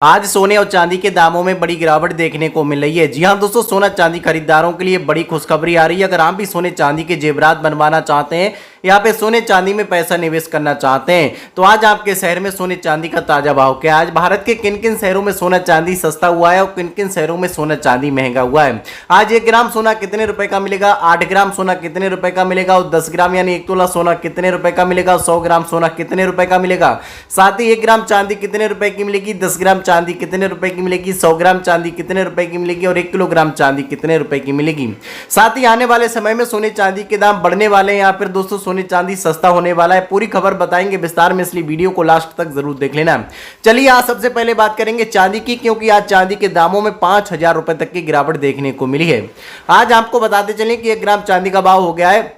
आज सोने और चांदी के दामों में बड़ी गिरावट देखने को मिल रही है। जी हां दोस्तों, सोना चांदी खरीदारों के लिए बड़ी खुशखबरी आ रही है। अगर आप भी सोने चांदी के जेवरात बनवाना चाहते हैं, यहाँ पे सोने चांदी में पैसा निवेश करना चाहते हैं, तो आज आपके शहर में सोने चांदी का ताजा भाव क्या है, आज भारत के किन किन शहरों में सोना चांदी सस्ता हुआ है और किन किन शहरों में सोना चांदी महंगा हुआ है। आज 1 ग्राम सोना कितने रुपए का मिलेगा, 8 ग्राम सोना कितने रुपए का मिलेगा और 10 ग्राम यानी 1 तोला सोना कितने रुपए का मिलेगा, 100 ग्राम सोना कितने रुपए का मिलेगा। साथ ही 1 ग्राम चांदी कितने रुपए की मिलेगी, 10 ग्राम चांदी कितने रुपए की मिलेगी, 100 ग्राम चांदी कितने रुपए की मिलेगी और 1 किलोग्राम चांदी कितने रुपए की मिलेगी। साथ ही आने वाले समय में सोने चांदी के दाम बढ़ने वाले हैं या फिर दोस्तों सोने चांदी सस्ता होने वाला है, पूरी खबर बताएंगे विस्तार में, इसलिए वीडियो को लास्ट तक जरूर देख लेना। चलिए आज सबसे पहले बात करेंगे चांदी की, क्योंकि आज चांदी के दामों में 5,000 रुपए तक की गिरावट देखने को मिली है। आज आपको बताते चलें कि 1 ग्राम चांदी का भाव हो गया है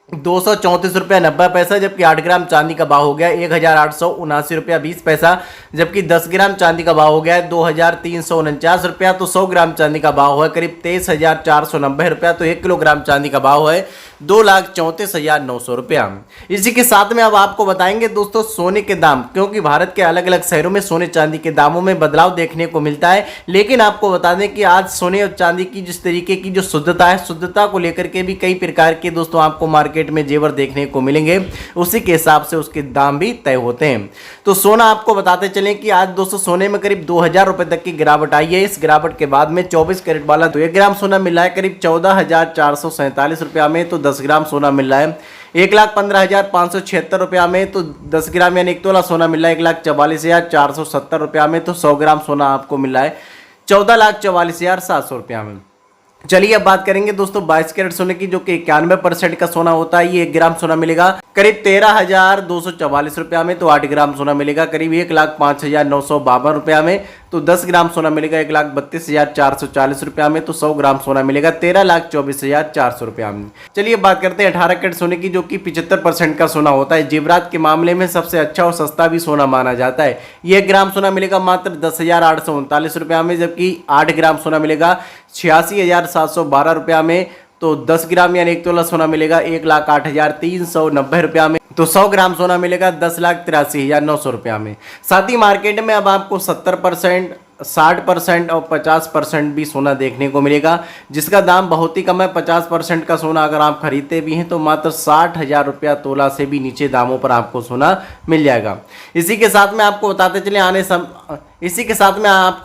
234 रुपया 90 पैसा, जबकि 8 ग्राम चांदी का भाव हो गया 1,879 रुपया 20 पैसा, जबकि 10 ग्राम चांदी का भाव हो गया है 2,349 रुपया। तो 100 ग्राम चांदी का भाव है करीब 23,490 रुपया। तो 1 किलोग्राम चांदी का भाव है 2,34,900 रुपया। इसी के साथ में अब आपको बताएंगे दोस्तों सोने के दाम, क्योंकि भारत के अलग अलग शहरों में सोने चांदी के दामों में बदलाव देखने को मिलता है। लेकिन आपको बता दें कि आज सोने और चांदी की जिस तरीके की जो शुद्धता है, शुद्धता को लेकर के भी कई प्रकार के दोस्तों आपको मार्केट में जेवर देखने को मिलेंगे, उसी के हिसाब से उसके दाम भी तय होते हैं। तो सोना आपको बताते चलें कि आज दोस्तों सोने में करीब 2,000 रुपए तक की गिरावट आई है। इस गिरावट के बाद में 24 कैरेट वाला तो 1 ग्राम सोना मिल रहा है करीब 14,447 रुपया में। तो 10 ग्राम सोना मिल रहा है 1,15,576 रुपया में। तो 10 ग्राम यानी 1 तोला सोना मिल रहा है 1,44,470 रुपया में। तो 100 ग्राम सोना आपको मिल रहा है 14,44,700 रुपया में। चलिए अब बात करेंगे दोस्तों 22 कैरेट सोने की, जो कि 91% का सोना होता है। ये 1 ग्राम सोना मिलेगा करीब 13,244 रुपया में। तो 8 ग्राम सोना मिलेगा करीब 1,05,952 रुपया में। तो 10 ग्राम सोना मिलेगा 1,32,440 रुपया में। तो 100 ग्राम सोना मिलेगा 13,24,400 रुपया में। चलिए बात करते हैं 18 कैरेट सोने की, जो कि 75% का सोना होता है। जेवरात के मामले में सबसे अच्छा और सस्ता भी सोना माना जाता है। ये 1 ग्राम सोना मिलेगा मात्र 10,839 रुपया में, जबकि 8 ग्राम सोना मिलेगा 86,712 रुपया में। तो 10 ग्राम यानी 1 तोला सोना मिलेगा 1,08,390 रुपया में। तो 100 ग्राम सोना मिलेगा 10,83,900 रुपया में। साथ ही मार्केट में अब आपको 70%, 60% और 50% भी सोना देखने को मिलेगा, जिसका दाम बहुत ही कम है। 50% का सोना अगर आप खरीदते भी हैं तो मात्र 60,000 रुपया तोला से भी नीचे दामों पर आपको सोना मिल जाएगा। इसी के साथ में आपको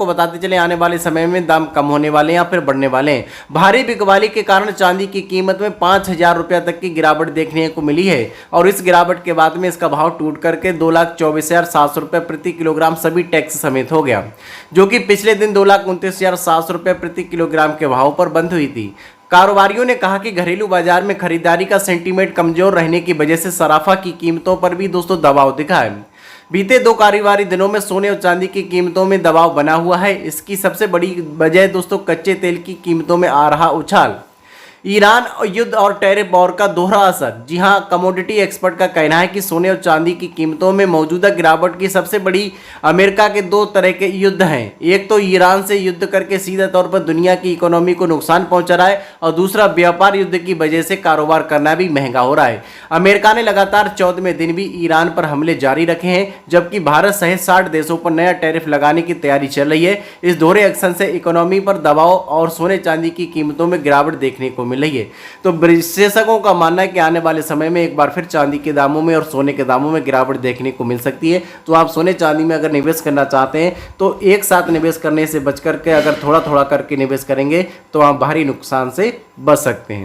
बताते चले आने वाले समय में दाम कम होने वाले हैं या फिर बढ़ने वाले हैं। भारी बिकवाली के कारण चांदी की कीमत में 5,000 रुपया तक की गिरावट देखने को मिली है, और इस गिरावट के बाद में इसका भाव टूट करके 2,24,700 रुपये प्रति किलोग्राम सभी टैक्स समेत हो गया, जो कि पिछले दिन 2,29,700 रुपये प्रति किलोग्राम के भाव पर बंद हुई थी। कारोबारियों ने कहा कि घरेलू बाजार में खरीदारी का सेंटीमेंट कमजोर रहने की वजह से सराफा की कीमतों पर भी दोस्तों दबाव दिखा है। बीते 2 कारोबारी दिनों में सोने और चांदी की कीमतों में दबाव बना हुआ है। इसकी सबसे बड़ी वजह दोस्तों कच्चे तेल की कीमतों में आ रहा उछाल, ईरान युद्ध और टैरिफ वॉर का दोहरा असर। जी हां, कमोडिटी एक्सपर्ट का कहना है कि सोने और चांदी की कीमतों में मौजूदा गिरावट की सबसे बड़ी अमेरिका के 2 तरह के युद्ध हैं। एक तो ईरान से युद्ध करके सीधा तौर पर दुनिया की इकोनॉमी को नुकसान पहुंचा रहा है, और दूसरा व्यापार युद्ध की वजह से कारोबार करना भी महंगा हो रहा है। अमेरिका ने लगातार 14वें दिन भी ईरान पर हमले जारी रखे हैं, जबकि भारत सहित 60 देशों पर नया टैरिफ लगाने की तैयारी चल रही है। इस दोहरे एक्शन से इकोनॉमी पर दबाव और सोने चांदी की कीमतों में गिरावट देखने को मिल रही है। तो विशेषज्ञों का मानना है कि आने वाले समय में एक बार फिर चांदी के दामों में और सोने के दामों में गिरावट देखने को मिल सकती है। तो आप सोने चांदी में अगर निवेश करना चाहते हैं तो एक साथ निवेश करने से बच करके अगर थोड़ा थोड़ा करके निवेश करेंगे तो आप भारी नुकसान से बच सकते हैं।